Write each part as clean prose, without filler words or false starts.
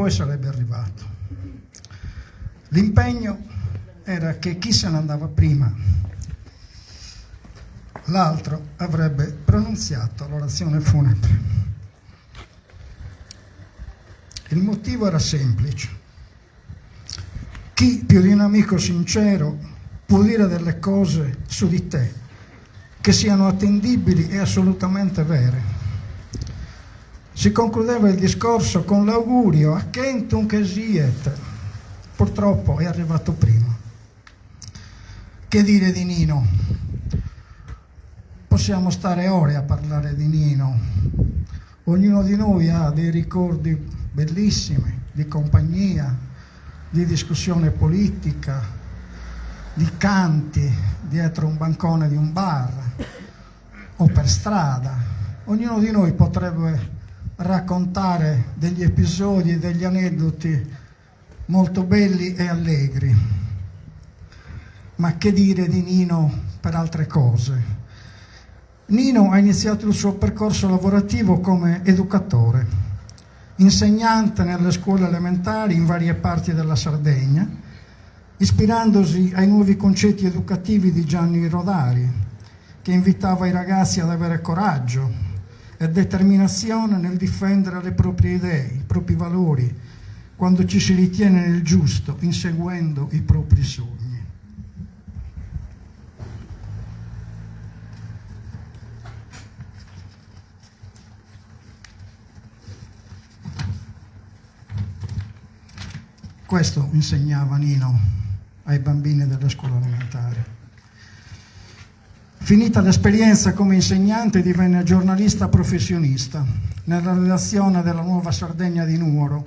poi sarebbe arrivato. L'impegno era che chi se ne andava prima, l'altro avrebbe pronunziato l'orazione funebre. Il motivo era semplice. Chi più di un amico sincero può dire delle cose su di te che siano attendibili e assolutamente vere? Si concludeva il discorso con l'augurio a Kentum che siet. Purtroppo è arrivato prima. Che dire di Nino? Possiamo stare ore a parlare di Nino. Ognuno di noi ha dei ricordi bellissimi di compagnia, di discussione politica, di canti dietro un bancone di un bar o per strada. Ognuno di noi potrebbe raccontare degli episodi e degli aneddoti molto belli e allegri. Ma che dire di Nino per altre cose? Nino ha iniziato il suo percorso lavorativo come educatore, insegnante nelle scuole elementari in varie parti della Sardegna, ispirandosi ai nuovi concetti educativi di Gianni Rodari, che invitava i ragazzi ad avere coraggio e determinazione nel difendere le proprie idee, i propri valori, quando ci si ritiene nel giusto, inseguendo i propri sogni. Questo insegnava Nino ai bambini delle scuole elementari. Finita l'esperienza come insegnante, divenne giornalista professionista nella redazione della Nuova Sardegna di Nuoro,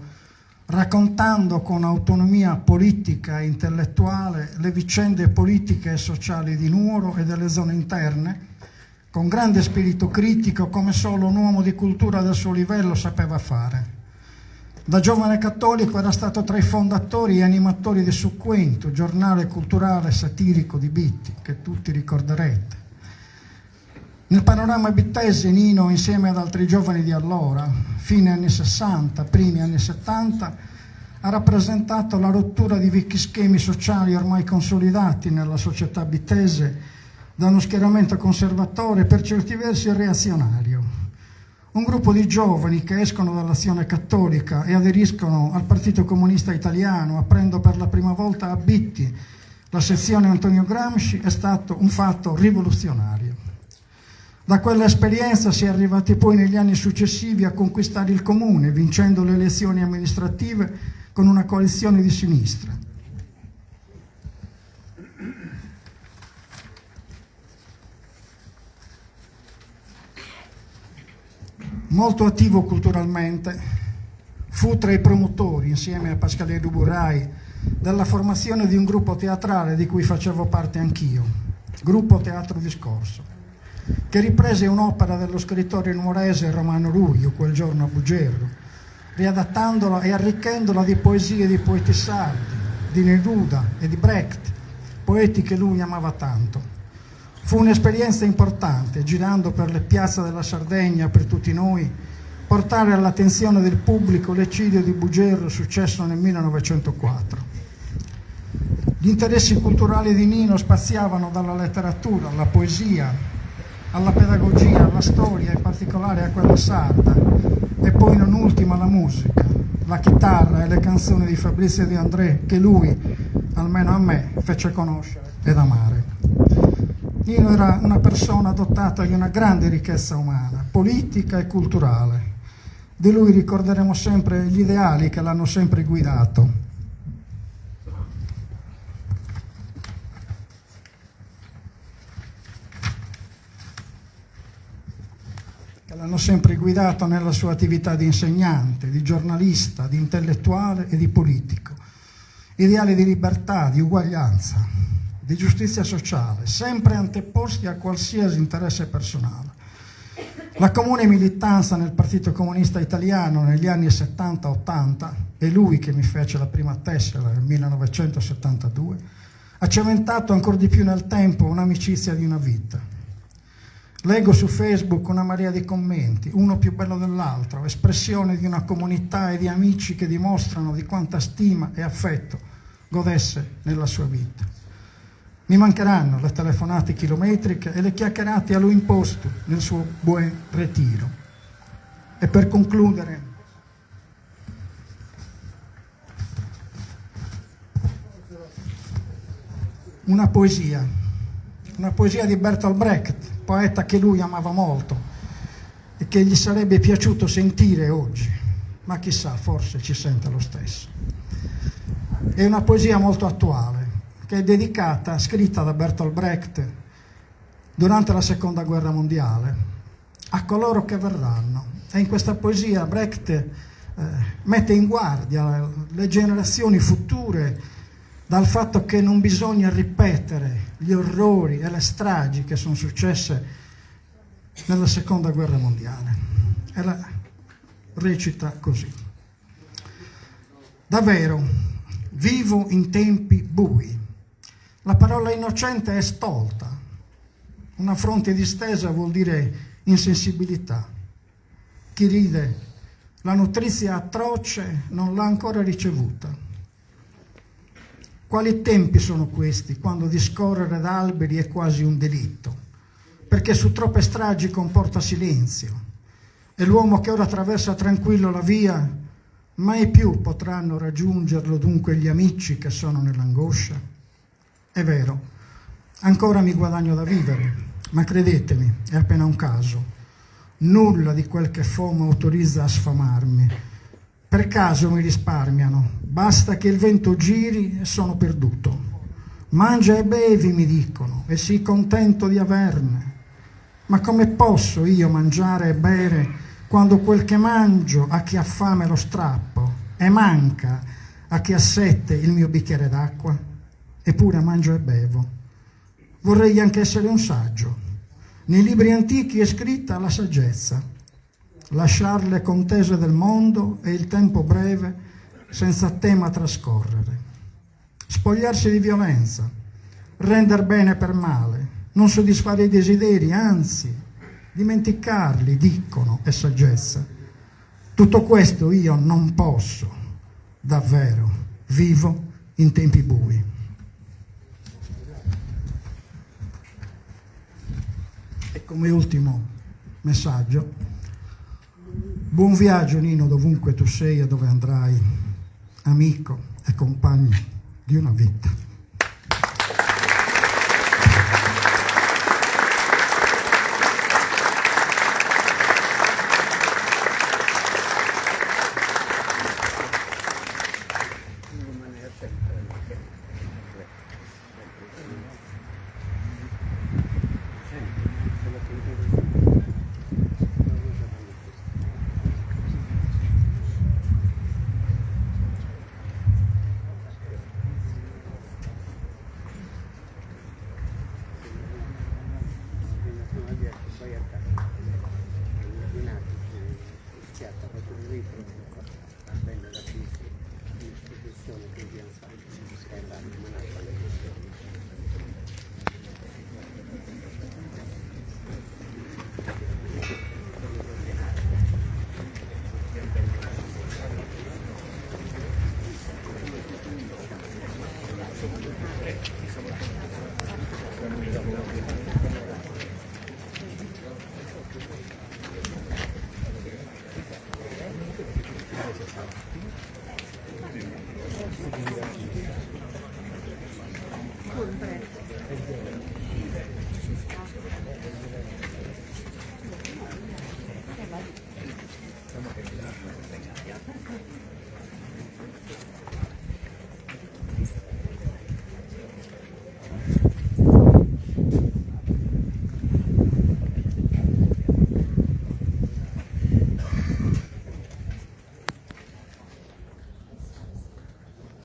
raccontando con autonomia politica e intellettuale le vicende politiche e sociali di Nuoro e delle zone interne, con grande spirito critico, come solo un uomo di cultura del suo livello sapeva fare. Da giovane cattolico era stato tra i fondatori e animatori di Sucquento, giornale culturale e satirico di Bitti, che tutti ricorderete. Nel panorama bittese Nino, insieme ad altri giovani di allora, fine anni 60, primi anni 70, ha rappresentato la rottura di vecchi schemi sociali ormai consolidati nella società bittese da uno schieramento conservatore, per certi versi reazionario. Un gruppo di giovani che escono dall'Azione Cattolica e aderiscono al Partito Comunista Italiano, aprendo per la prima volta a Bitti la sezione Antonio Gramsci, è stato un fatto rivoluzionario. Da quell'esperienza si è arrivati poi negli anni successivi a conquistare il comune, vincendo le elezioni amministrative con una coalizione di sinistra. Molto attivo culturalmente, fu tra i promotori, insieme a Pascale Duburai, della formazione di un gruppo teatrale di cui facevo parte anch'io, Gruppo Teatro Discorso, che riprese un'opera dello scrittore nuorese Romano Ruio, Quel giorno a Bugerro, riadattandola e arricchendola di poesie di poeti sardi, di Neruda e di Brecht, poeti che lui amava tanto. Fu un'esperienza importante, girando per le piazze della Sardegna per tutti noi, portare all'attenzione del pubblico l'eccidio di Bugerro successo nel 1904. Gli interessi culturali di Nino spaziavano dalla letteratura alla poesia, alla pedagogia, alla storia, in particolare a quella sarda, e poi non ultima la musica, la chitarra e le canzoni di Fabrizio De André, che lui, almeno a me, fece conoscere ed amare. Nino era una persona dotata di una grande ricchezza umana, politica e culturale. Di lui ricorderemo sempre gli ideali che l'hanno sempre guidato. L'hanno sempre guidato nella sua attività di insegnante, di giornalista, di intellettuale e di politico. Ideali di libertà, di uguaglianza, di giustizia sociale, sempre anteposti a qualsiasi interesse personale. La comune militanza nel Partito Comunista Italiano negli anni 70-80, è lui che mi fece la prima tessera nel 1972, ha cementato ancora di più nel tempo un'amicizia di una vita. Leggo su Facebook una marea di commenti, uno più bello dell'altro, espressione di una comunità e di amici che dimostrano di quanta stima e affetto godesse nella sua vita. Mi mancheranno le telefonate chilometriche e le chiacchierate a lui imposto nel suo buon ritiro. E per concludere, una poesia di Bertolt Brecht, poeta che lui amava molto e che gli sarebbe piaciuto sentire oggi, ma chissà, forse ci sente lo stesso. È una poesia molto attuale, che è dedicata, scritta da Bertolt Brecht durante la Seconda Guerra Mondiale, a coloro che verranno. E in questa poesia Brecht mette in guardia le generazioni future dal fatto che non bisogna ripetere gli orrori e le stragi che sono successe nella Seconda Guerra Mondiale. E la recita così. Davvero, vivo in tempi bui. La parola innocente è stolta. Una fronte distesa vuol dire insensibilità. Chi ride la notizia atroce non l'ha ancora ricevuta. Quali tempi sono questi, quando discorrere d'alberi è quasi un delitto? Perché su troppe stragi comporta silenzio, e l'uomo che ora attraversa tranquillo la via, mai più potranno raggiungerlo dunque gli amici che sono nell'angoscia? È vero, ancora mi guadagno da vivere, ma credetemi, è appena un caso. Nulla di quel che FOMO autorizza a sfamarmi. Per caso mi risparmiano, basta che il vento giri e sono perduto. Mangia e bevi, mi dicono, e sii contento di averne. Ma come posso io mangiare e bere quando quel che mangio a chi ha fame lo strappo e manca a chi ha sete il mio bicchiere d'acqua? Eppure mangio e bevo. Vorrei anche essere un saggio. Nei libri antichi è scritta la saggezza. Lasciar le contese del mondo e il tempo breve senza tema trascorrere. Spogliarsi di violenza, render bene per male, non soddisfare i desideri, anzi, dimenticarli, dicono, è saggezza. Tutto questo io non posso, davvero, vivo in tempi bui. E come ultimo messaggio, buon viaggio Nino, dovunque tu sei e dove andrai, amico e compagno di una vita.